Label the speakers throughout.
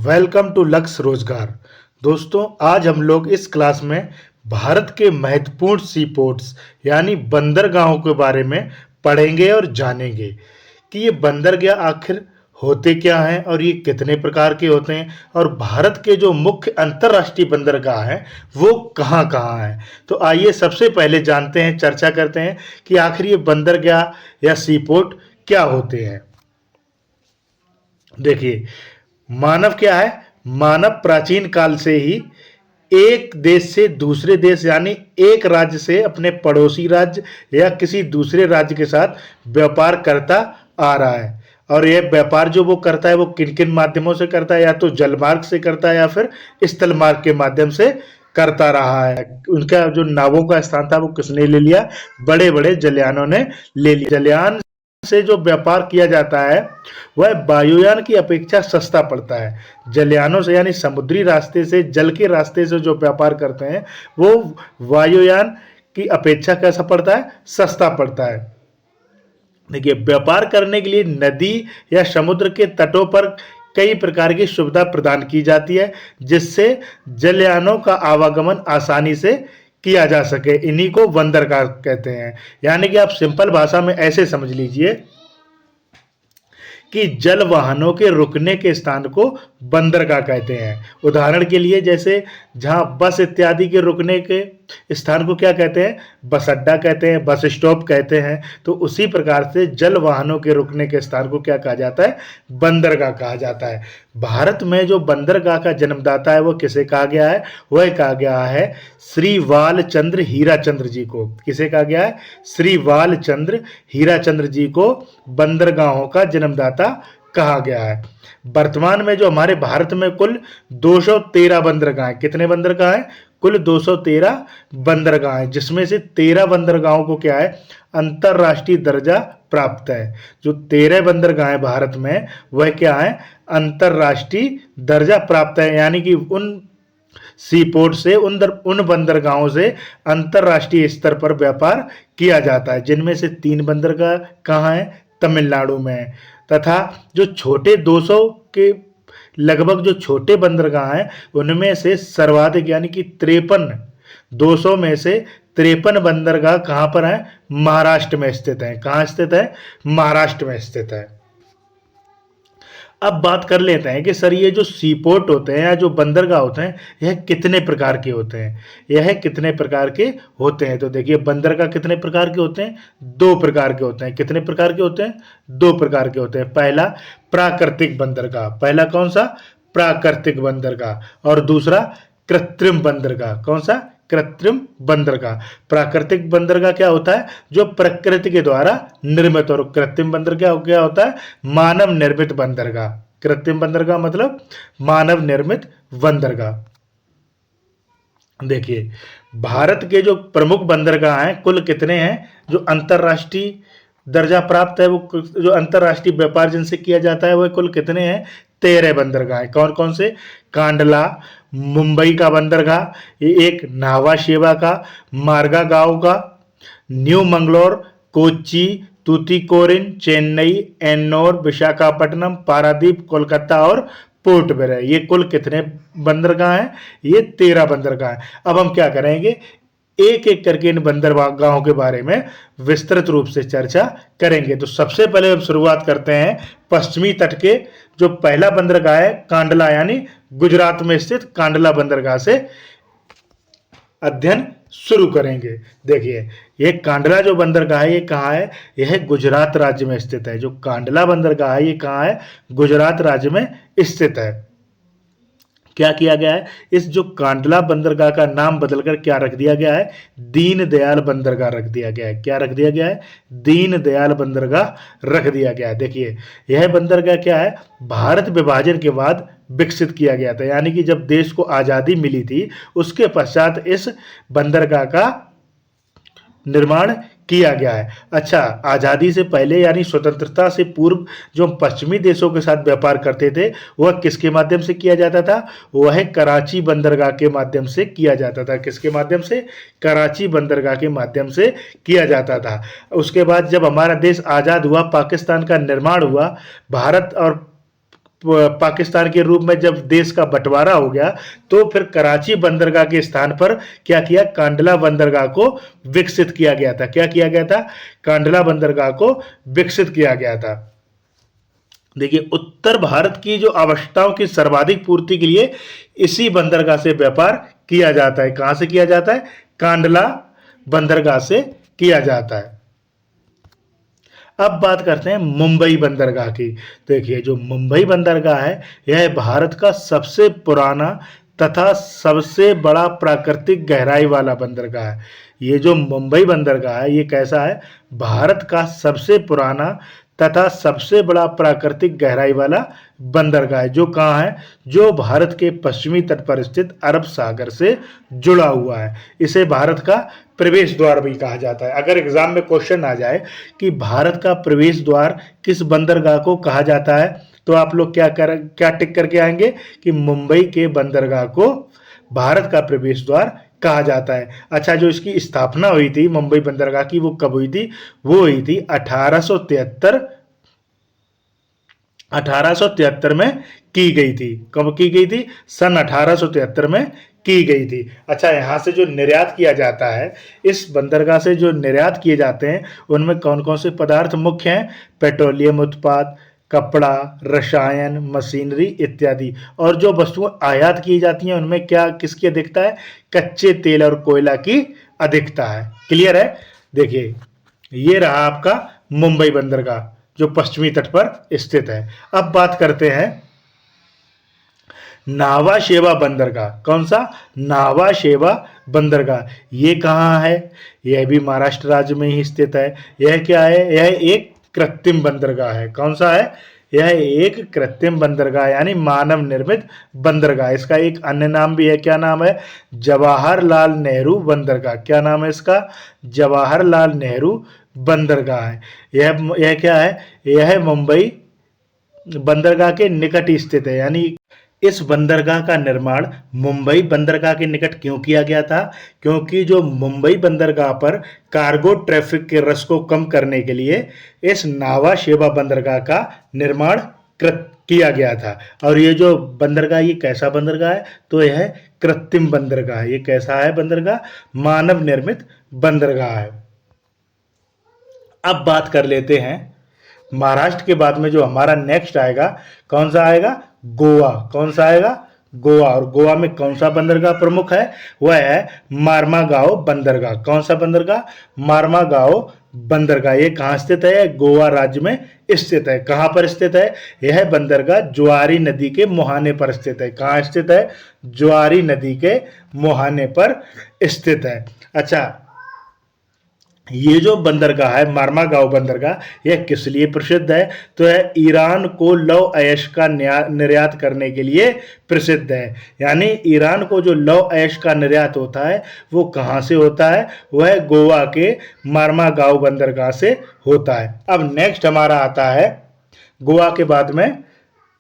Speaker 1: Welcome to लक्ष्य रोजगार। दोस्तों, आज हम लोग इस क्लास में भारत के महत्वपूर्ण सी पोर्ट्स यानी बंदरगाहों के बारे में पढ़ेंगे और जानेंगे कि ये बंदरगाह आखिर होते क्या हैं और ये कितने प्रकार के होते हैं और भारत के जो मुख्य अंतर्राष्ट्रीय बंदरगाह हैं वो कहाँ कहाँ हैं। तो आइए सबसे पहले जानते हैं, चर्चा करते हैं कि आखिर ये बंदरगाह या सी पोर्ट क्या होते हैं। देखिए, मानव क्या है? मानव प्राचीन काल से ही एक देश से दूसरे देश यानी एक राज्य से अपने पड़ोसी राज्य या किसी दूसरे राज्य के साथ व्यापार करता आ रहा है। और यह व्यापार जो वो करता है वो किन किन माध्यमों से करता है? या तो जलमार्ग से करता है या फिर स्थल मार्ग के माध्यम से करता रहा है। उनका जो नावों का स्थान था वो किसने ले लिया? बड़े बड़े जलयानों ने ले लिया। जलयान से जो व्यापार किया जाता है वह वायुयान की अपेक्षा सस्ता पड़ता है। जलयानों से यानी समुद्री रास्ते से, जल के रास्ते से जो व्यापार करते हैं वो वायुयान की अपेक्षा कैसा पड़ता है? सस्ता पड़ता है। देखिए, व्यापार करने के लिए नदी या समुद्र के तटों पर कई प्रकार की सुविधा प्रदान की जाती है जिससे जलयानों का आवागमन आसानी से किया जा सके। इन्हीं को बंदरगाह कहते हैं। यानी कि आप सिंपल भाषा में ऐसे समझ लीजिए कि जल वाहनों के रुकने के स्थान को बंदरगाह कहते हैं। उदाहरण के लिए जैसे जहां बस इत्यादि के रुकने के स्थान को क्या कहते हैं? बस अड्डा कहते हैं, बस स्टॉप कहते हैं। तो उसी प्रकार से जल वाहनों के रुकने के स्थान को क्या कहा जाता है? बंदरगाह कहा जाता है। भारत में जो बंदरगाह का जन्मदाता है वो किसे कहा गया है? वह कहा गया है श्री बालचंद्र हीराचंद्र जी को। किसे कहा गया है? श्री बालचंद्र हीराचंद्र जी को बंदरगाहों का जन्मदाता कहा गया है। वर्तमान में जो हमारे भारत में कुल 213 बंदरगाह हैं। कितने बंदरगाह हैं? कुल 213 बंदरगाह हैं, जिसमें से 13 बंदरगाहों को क्या है? अंतर्राष्ट्रीय दर्जा प्राप्त है। जो 13 बंदरगाह हैं भारत में वह क्या है? अंतर्राष्ट्रीय दर्जा प्राप्त है। यानी कि उन सी पोर्ट से, उन बंदरगाहों से अंतर्राष्ट्रीय स्तर पर व्यापार किया जाता है, जिनमें से 3 बंदरगाह कहाँ हैं? तमिलनाडु में। तथा जो छोटे 200 के लगभग जो छोटे बंदरगाह हैं उनमें से सर्वाधिक यानी कि 53, 200 में से 53 बंदरगाह कहाँ पर हैं? महाराष्ट्र में स्थित हैं। कहाँ स्थित है? महाराष्ट्र में स्थित है। अब बात कर लेते हैं कि सर ये जो सी पोर्ट होते हैं या जो बंदरगाह होते हैं यह कितने प्रकार के होते हैं? यह कितने प्रकार के होते हैं? तो देखिए, बंदरगाह कितने प्रकार के होते हैं? 2 प्रकार के होते हैं। कितने प्रकार के होते हैं? 2 प्रकार के होते हैं। पहला प्राकृतिक बंदरगाह। पहला कौन सा? प्राकृतिक बंदरगाह। और दूसरा कृत्रिम बंदरगाह। कौन सा? कृत्रिम बंदरगाह। प्राकृतिक बंदरगाह क्या होता है? जो प्रकृति के द्वारा निर्मित। और कृत्रिम बंदरगाह क्या होता है? मानव निर्मित बंदरगाह। कृत्रिम बंदरगाह मतलब मानव निर्मित बंदरगाह। देखिए, भारत के जो प्रमुख बंदरगाह हैं कुल कितने हैं? जो अंतर्राष्ट्रीय दर्जा प्राप्त है, वो जो अंतर्राष्ट्रीय व्यापार जिनसे किया जाता है वह कुल कितने हैं? 13 बंदरगाह हैं। कौन कौन से? कांडला, मुंबई का बंदरगाह, एक नावा शेवा का, मार्गा गांव का, न्यू मंगलोर, कोच्चि, तूतीकोरिन, चेन्नई, एन्नोर, विशाखापट्टनम, पारादीप, कोलकाता और पोर्ट ब्लेयर। ये कुल कितने बंदरगाह हैं? ये 13 बंदरगाह हैं। अब हम क्या करेंगे? एक एक करके इन बंदरगाहों के बारे में विस्तृत रूप से चर्चा करेंगे। तो सबसे पहले हम शुरुआत करते हैं पश्चिमी तट के जो पहला बंदरगाह है कांडला, यानी गुजरात में स्थित कांडला बंदरगाह से अध्ययन शुरू करेंगे। देखिए, ये कांडला जो बंदरगाह है ये कहाँ है? यह गुजरात राज्य में स्थित है। जो कांडला बंदरगाह है ये कहाँ है? गुजरात राज्य में स्थित है। क्या किया गया है? इस जो कांडला बंदरगाह का नाम बदलकर क्या रख दिया गया है? दीनदयाल बंदरगाह रख दिया गया है। क्या रख दिया गया है? दीनदयाल बंदरगाह रख दिया गया है। देखिए, यह बंदरगाह क्या है? भारत विभाजन के बाद विकसित किया गया था। यानी कि जब देश को आज़ादी मिली थी उसके पश्चात इस बंदरगाह का निर्माण किया गया है। अच्छा, आज़ादी से पहले यानी स्वतंत्रता से पूर्व जो पश्चिमी देशों के साथ व्यापार करते थे वह किसके माध्यम से किया जाता था? वह कराची बंदरगाह के माध्यम से किया जाता था। किसके माध्यम से? कराची बंदरगाह के माध्यम से किया जाता था। उसके बाद जब हमारा देश आज़ाद हुआ, पाकिस्तान का निर्माण हुआ, भारत और पाकिस्तान के रूप में जब देश का बंटवारा हो गया तो फिर कराची बंदरगाह के स्थान पर क्या किया, कांडला बंदरगाह को विकसित किया गया था। क्या किया गया था, कांडला बंदरगाह को विकसित किया गया था। देखिए, उत्तर भारत की जो आवश्यकताओं की सर्वाधिक पूर्ति के लिए इसी बंदरगाह से व्यापार किया जाता है। कहां से किया जाता है, कांडला बंदरगाह से किया जाता है। अब बात करते हैं मुंबई बंदरगाह की। देखिए, जो मुंबई बंदरगाह है यह भारत का सबसे पुराना तथा सबसे बड़ा प्राकृतिक गहराई वाला बंदरगाह है। ये जो मुंबई बंदरगाह है ये कैसा है, भारत का सबसे पुराना तथा सबसे बड़ा प्राकृतिक गहराई वाला बंदरगाह है। जो कहाँ है, जो भारत के पश्चिमी तट पर स्थित अरब सागर से जुड़ा हुआ है। इसे भारत का प्रवेश द्वार भी कहा जाता है। अगर एग्जाम में क्वेश्चन आ जाए कि भारत का प्रवेश द्वार किस बंदरगाह को कहा जाता है, तो आप लोग क्या टिक करके आएंगे कि मुंबई के बंदरगाह को भारत का प्रवेश द्वार कहा जाता है। अच्छा, जो इसकी स्थापना हुई थी मुंबई बंदरगाह की, वो कब हुई थी, वो हुई थी 1873 में की गई थी। कब की गई थी, सन 1873 में की गई थी। अच्छा, यहाँ से जो निर्यात किया जाता है, इस बंदरगाह से जो निर्यात किए जाते हैं उनमें कौन कौन से पदार्थ मुख्य हैं, पेट्रोलियम उत्पाद, कपड़ा, रसायन, मशीनरी इत्यादि। और जो वस्तुएं आयात की जाती हैं उनमें क्या किसकी अधिकता है, कच्चे तेल और कोयला की अधिकता है। क्लियर है। देखिए, ये रहा आपका मुंबई बंदरगाह जो पश्चिमी तट पर स्थित है। अब बात करते हैं नावा शेवा बंदरगाह। कौन सा, नावा शेवा बंदरगाह। ये कहाँ है, यह भी महाराष्ट्र राज्य में ही स्थित है। यह क्या है, यह एक कृत्रिम बंदरगाह है। कौन सा है, यह एक कृत्रिम बंदरगाह यानी मानव निर्मित बंदरगाह। इसका एक अन्य नाम भी है। क्या नाम है, जवाहरलाल नेहरू बंदरगाह। क्या नाम है इसका, जवाहरलाल नेहरू बंदरगाह है। यह क्या है, यह मुंबई बंदरगाह के निकट ही स्थित है। यानी इस बंदरगाह का निर्माण मुंबई बंदरगाह के निकट क्यों किया गया था, क्योंकि जो मुंबई बंदरगाह पर कार्गो ट्रैफिक के रस को कम करने के लिए इस नावा शेवा बंदरगाह का निर्माण किया गया था। और ये जो बंदरगाह, ये कैसा बंदरगाह है, तो यह कृत्रिम बंदरगाह है। ये कैसा है बंदरगाह, मानव निर्मित बंदरगाह है। अब बात कर लेते हैं महाराष्ट्र के बाद में जो हमारा नेक्स्ट आएगा, कौन सा आएगा, गोवा। कौन सा आएगा, गोवा। और गोवा में कौन सा बंदरगाह प्रमुख है, वह है मार्मागांव बंदरगाह। कौन सा बंदरगाह, मार्मागांव बंदरगाह। ये कहाँ स्थित है, गोवा राज्य में स्थित है। कहाँ पर स्थित है, यह बंदरगाह ज्वारी नदी के मुहाने पर स्थित है। कहाँ स्थित है, ज्वारी नदी के मुहाने पर स्थित है। अच्छा, ये जो बंदरगाह है मार्मागांव बंदरगाह, यह किस लिए प्रसिद्ध है, तो यह ईरान को लौह अयस्क का निर्यात करने के लिए प्रसिद्ध है। यानी ईरान को जो लौह अयस्क का निर्यात होता है वो कहाँ से होता है, वह गोवा के मार्मागांव बंदरगाह से होता है। अब नेक्स्ट हमारा आता है गोवा के बाद में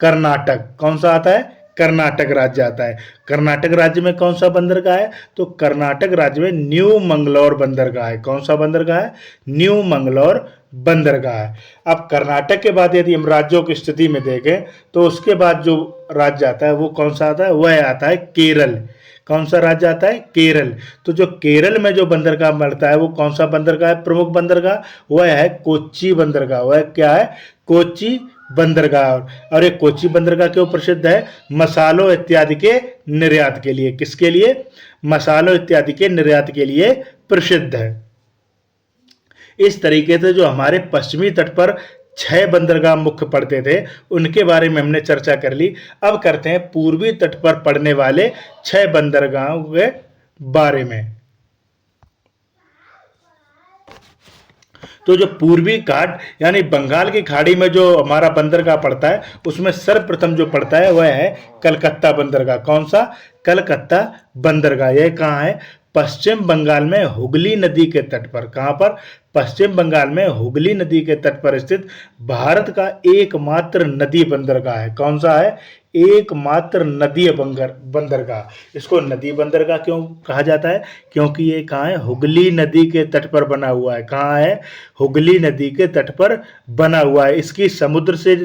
Speaker 1: कर्नाटक। कौन सा आता है, कर्नाटक राज्य आता है। कर्नाटक राज्य में कौन सा बंदरगाह है, तो कर्नाटक राज्य में न्यू मंगलौर बंदरगाह है। कौन सा बंदरगाह है, न्यू मंगलौर बंदरगाह है। अब कर्नाटक के बाद यदि हम राज्यों की स्थिति में देखें तो उसके बाद जो राज्य आता है वो कौन सा आता है, वह आता है केरल। कौन सा राज्य आता है, केरल। तो जो केरल में जो बंदरगाह मिलता है वो कौन सा बंदरगाह है, प्रमुख बंदरगाह, वह है कोच्चि बंदरगाह। वह क्या है, कोच्चि बंदरगाह। और ये कोच्चि बंदरगाह क्यों प्रसिद्ध है, मसालों इत्यादि के निर्यात के लिए। किसके लिए, मसालों इत्यादि के निर्यात के लिए प्रसिद्ध है। इस तरीके से जो हमारे पश्चिमी तट पर 6 बंदरगाह मुख्य पड़ते थे उनके बारे में हमने चर्चा कर ली। अब करते हैं पूर्वी तट पर पड़ने वाले 6 बंदरगाहों के बारे में। तो जो पूर्वी घाट यानी बंगाल की खाड़ी में जो हमारा बंदरगाह पड़ता है उसमें सर्वप्रथम जो पड़ता है वह है कलकत्ता बंदरगाह। कौन सा, कलकत्ता बंदरगाह। यह कहाँ है, पश्चिम बंगाल में हुगली नदी के तट पर। कहाँ पर, पश्चिम बंगाल में हुगली नदी के तट पर स्थित भारत का एकमात्र नदी बंदरगाह है। कौन सा है, एकमात्र नदी बंदरगाह। इसको नदी बंदरगाह क्यों कहा जाता है? क्योंकि ये कहाँ है? हुगली नदी के तट पर बना हुआ है। कहाँ है? हुगली नदी के तट पर बना हुआ है। इसकी समुद्र से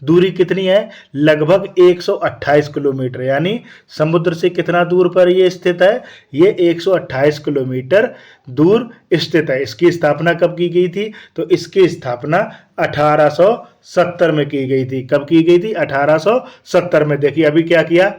Speaker 1: दूरी कितनी है? लगभग 128 किलोमीटर, यानी समुद्र से कितना दूर पर ये स्थित है? ये 128 किलोमीटर दूर स्थित है। इसकी स्थापना कब की गई थी? तो इसकी स्थापना 1870 में की गई थी। कब की गई थी? 1870 में। देखिए अभी क्या किया,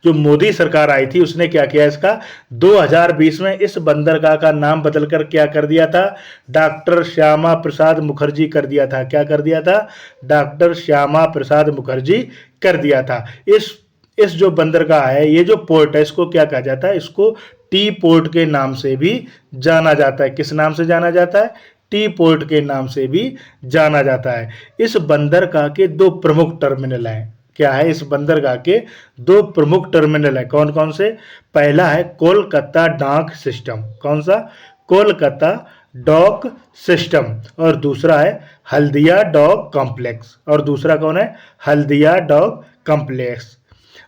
Speaker 1: जो मोदी सरकार आई थी उसने क्या किया, इसका 2020 में इस बंदरगाह का नाम बदलकर क्या कर दिया था? डॉक्टर श्यामा प्रसाद मुखर्जी कर दिया था। क्या कर दिया था? डॉक्टर श्यामा प्रसाद मुखर्जी कर दिया था। इस जो बंदरगाह है, ये जो पोर्ट है, इसको क्या कहा जाता है? इसको टी पोर्ट के नाम से भी जाना जाता है। किस नाम से जाना जाता है? टी पोर्ट के नाम से भी जाना जाता है। इस बंदरगाह के दो प्रमुख टर्मिनल हैं। क्या है? इस बंदरगाह के दो प्रमुख टर्मिनल हैं। कौन कौन से? पहला है कोलकाता डॉक सिस्टम। कौन सा? Kolkata dock system. और दूसरा है हल्दिया डॉक कॉम्प्लेक्स। और दूसरा कौन है? Haldia dock complex.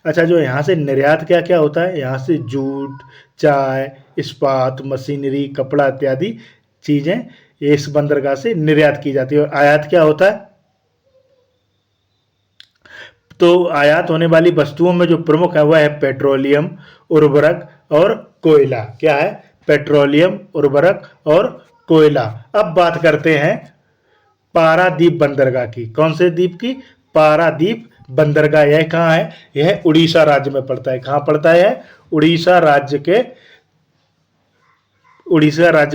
Speaker 1: अच्छा, जो यहाँ से निर्यात क्या क्या होता है? यहाँ से जूट, चाय, इस्पात, मशीनरी, कपड़ा इत्यादि चीज़ें इस बंदरगाह से निर्यात की जाती है। और आयात क्या होता है? तो आयात होने वाली वस्तुओं में जो प्रमुख है वह है पेट्रोलियम, उर्वरक और कोयला। क्या है? पेट्रोलियम, उर्वरक और कोयला। अब बात करते हैं पारादीप बंदरगाह की। कौन से द्वीप की? पारादीप बंदरगाह। यह कहाँ है? यह उड़ीसा राज्य में पड़ता है। कहाँ पड़ता है? उड़ीसा राज्य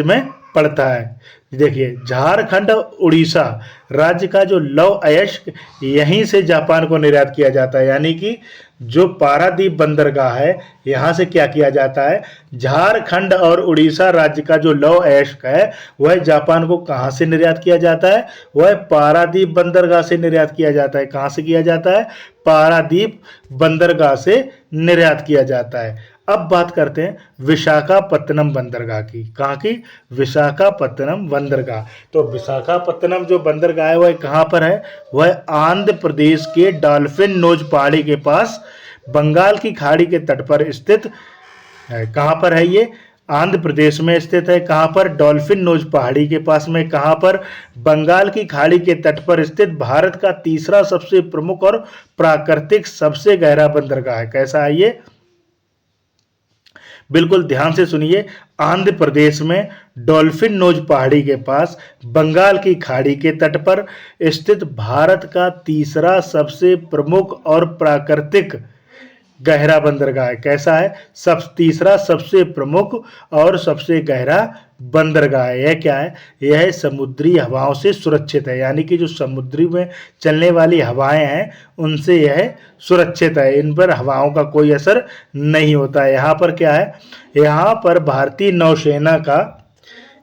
Speaker 1: में पड़ता है। देखिए, झारखंड उड़ीसा राज्य का जो लौह अयस्क यहीं से जापान को निर्यात किया जाता है। यानी कि जो पारादीप बंदरगाह है, यहाँ से क्या किया जाता है? झारखंड और उड़ीसा राज्य का जो लौह अयस्क है वह जापान को कहाँ से निर्यात किया जाता है? वह पारादीप बंदरगाह से निर्यात किया जाता है। कहाँ से किया जाता है? पारादीप बंदरगाह से निर्यात किया जाता है। अब बात करते हैं विशाखापत्तनम बंदरगाह की। कहाँ की? विशाखापत्तनम बंदरगाह। तो विशाखापत्तनम जो बंदरगाह है वह कहाँ पर है? वह आंध्र प्रदेश के डॉल्फिन नोज पहाड़ी के पास बंगाल की खाड़ी के तट पर स्थित है। कहाँ पर है ये? आंध्र प्रदेश में स्थित है। कहाँ पर? डॉल्फिन नोज पहाड़ी के पास में। कहाँ पर? बंगाल की खाड़ी के तट पर स्थित भारत का तीसरा सबसे प्रमुख और प्राकृतिक सबसे गहरा बंदरगाह है। कैसा है ये? बिल्कुल ध्यान से सुनिए। आंध्र प्रदेश में डॉल्फिन नोज पहाड़ी के पास बंगाल की खाड़ी के तट पर स्थित भारत का तीसरा सबसे प्रमुख और प्राकृतिक गहरा बंदरगाह है। कैसा है? तीसरा सबसे प्रमुख और सबसे गहरा बंदरगाह है। यह क्या है? यह समुद्री हवाओं से सुरक्षित है। यानी कि जो समुद्री में चलने वाली हवाएं हैं उनसे यह सुरक्षित है। इन पर हवाओं का कोई असर नहीं होता है। यहाँ पर क्या है? यहाँ पर भारतीय नौसेना का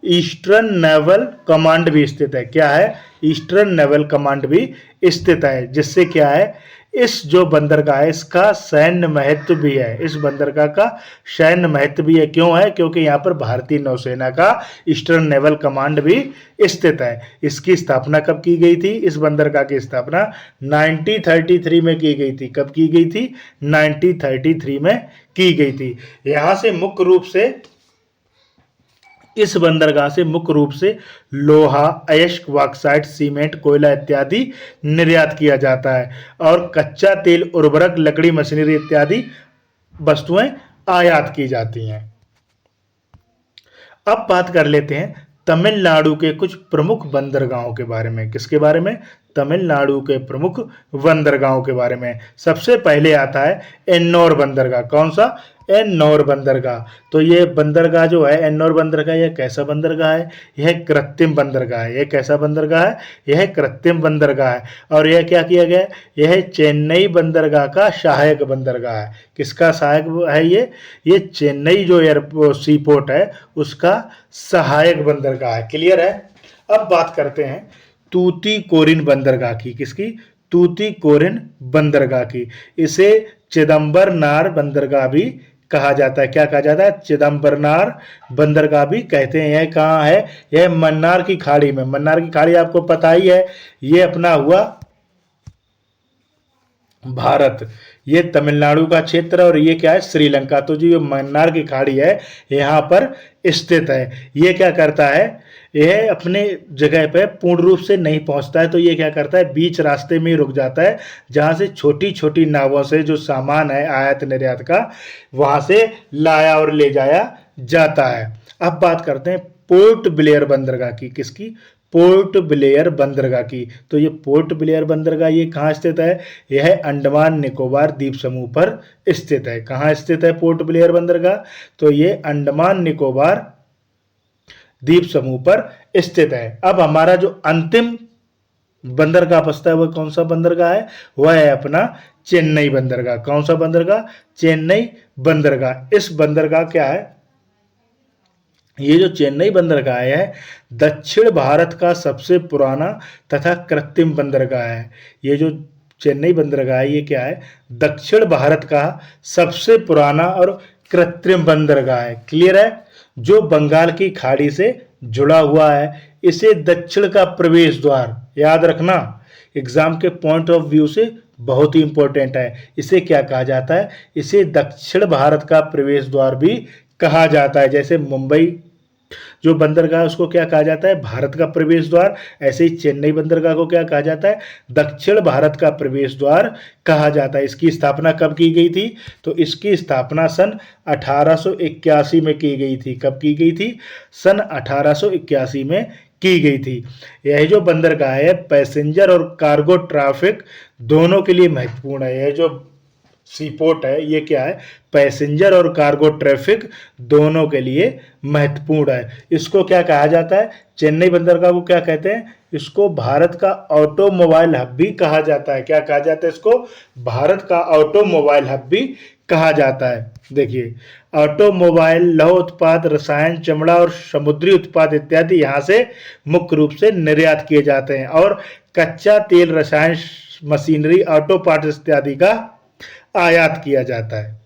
Speaker 1: ईस्टर्न नेवल कमांड भी स्थित है। क्या है? ईस्टर्न नेवल कमांड भी स्थित है। जिससे क्या है, इस जो बंदरगाह है इसका सैन्य महत्व भी है। इस बंदरगाह का सैन्य महत्व भी है। क्यों है? क्योंकि यहाँ पर भारतीय नौसेना का ईस्टर्न नेवल कमांड भी स्थित है। इसकी स्थापना कब की गई थी? इस बंदरगाह की स्थापना 1933 में की गई थी। कब की गई थी? 1933 में की गई थी। यहाँ से मुख्य रूप से इस बंदरगाह से मुख्य रूप से लोहा, अयस्क, बॉक्साइट, सीमेंट, कोयला इत्यादि निर्यात किया जाता है और कच्चा तेल, उर्वरक, लकड़ी, मशीनरी इत्यादि वस्तुएं आयात की जाती हैं। अब बात कर लेते हैं तमिलनाडु के कुछ प्रमुख बंदरगाहों के बारे में। किसके बारे में? तमिलनाडु के प्रमुख बंदरगाहों के बारे में। सबसे पहले आता है एन्नौर बंदरगाह। कौन सा? एन्नौर बंदरगाह। तो ये बंदरगाह जो है एन्नौर बंदरगाह, यह कैसा बंदरगाह है? यह कृत्रिम बंदरगाह है। यह कैसा बंदरगाह है? यह कृत्रिम बंदरगाह है। और यह क्या किया गया? यह चेन्नई बंदरगाह का सहायक बंदरगाह है। किसका सहायक है ये चेन्नई जो एयरपोर्ट सीपोर्ट है उसका सहायक बंदरगाह है। क्लियर है? अब बात करते हैं तूतीकोरिन बंदरगाह की। किसकी? तूतीकोरिन बंदरगाह की। इसे चिदम्बरनार बंदरगाह भी कहा जाता है। क्या कहा जाता है? चिदम्बरनार बंदरगाह भी कहते हैं। यह कहाँ है? यह मन्नार की खाड़ी में। मन्नार की खाड़ी आपको पता ही है, ये अपना हुआ भारत, ये तमिलनाडु का क्षेत्र और ये क्या है, श्रीलंका। तो जो ये मन्नार की खाड़ी है यहाँ पर स्थित है। ये क्या करता है, यह अपने जगह पे पूर्ण रूप से नहीं पहुंचता है, तो ये क्या करता है, बीच रास्ते में ही रुक जाता है, जहां से छोटी छोटी नावों से जो सामान है आयात निर्यात का, वहां से लाया और ले जाया जाता है। अब बात करते हैं पोर्ट ब्लेयर बंदरगाह की। किसकी? पोर्ट ब्लेयर बंदरगाह की। तो ये पोर्ट ब्लेयर बंदरगाह ये कहाँ स्थित है? यह अंडमान निकोबार द्वीप समूह पर स्थित है। कहाँ स्थित है पोर्ट ब्लेयर बंदरगाह? तो ये अंडमान निकोबार द्वीप समूह पर स्थित है। अब हमारा जो अंतिम बंदरगाह बचता है वह कौन सा बंदरगाह है? वह है अपना चेन्नई बंदरगाह। कौन सा बंदरगाह? चेन्नई बंदरगाह। इस बंदरगाह क्या है, ये जो चेन्नई बंदरगाह है दक्षिण भारत का सबसे पुराना तथा कृत्रिम बंदरगाह है। ये जो चेन्नई बंदरगाह है ये क्या है, दक्षिण भारत का सबसे पुराना और कृत्रिम बंदरगाह है। क्लियर है? जो बंगाल की खाड़ी से जुड़ा हुआ है। इसे दक्षिण का प्रवेश द्वार, याद रखना एग्जाम के पॉइंट ऑफ व्यू से बहुत ही इंपॉर्टेंट है। इसे क्या कहा जाता है? इसे दक्षिण भारत का प्रवेश द्वार भी कहा जाता है। जैसे मुंबई जो बंदरगाह उसको क्या कहा जाता है? भारत का प्रवेश द्वार। ऐसे ही चेन्नई बंदरगाह को क्या कहा जाता है? दक्षिण भारत का प्रवेश द्वार कहा जाता है। इसकी स्थापना कब की गई थी? तो इसकी स्थापना सन 1881 में की गई थी। कब की गई थी? सन 1881 में की गई थी। यह जो बंदरगाह है पैसेंजर और कार्गो ट्रैफिक दोनों के लिए महत्वपूर्ण है। यह जो सीपोर्ट है ये क्या है, पैसेंजर और कार्गो ट्रैफिक दोनों के लिए महत्वपूर्ण है। इसको क्या कहा जाता है? चेन्नई बंदरगाह को क्या कहते हैं? इसको भारत का ऑटोमोबाइल हब भी कहा जाता है। क्या कहा जाता है इसको? भारत का ऑटोमोबाइल हब भी कहा जाता है। देखिए ऑटोमोबाइल, लौह उत्पाद, रसायन, चमड़ा और समुद्री उत्पाद इत्यादि यहाँ से मुख्य रूप से निर्यात किए जाते हैं। और कच्चा तेल, रसायन, मशीनरी, ऑटो पार्ट्स इत्यादि का आयात किया जाता है।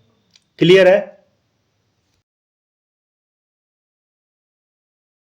Speaker 1: क्लियर है?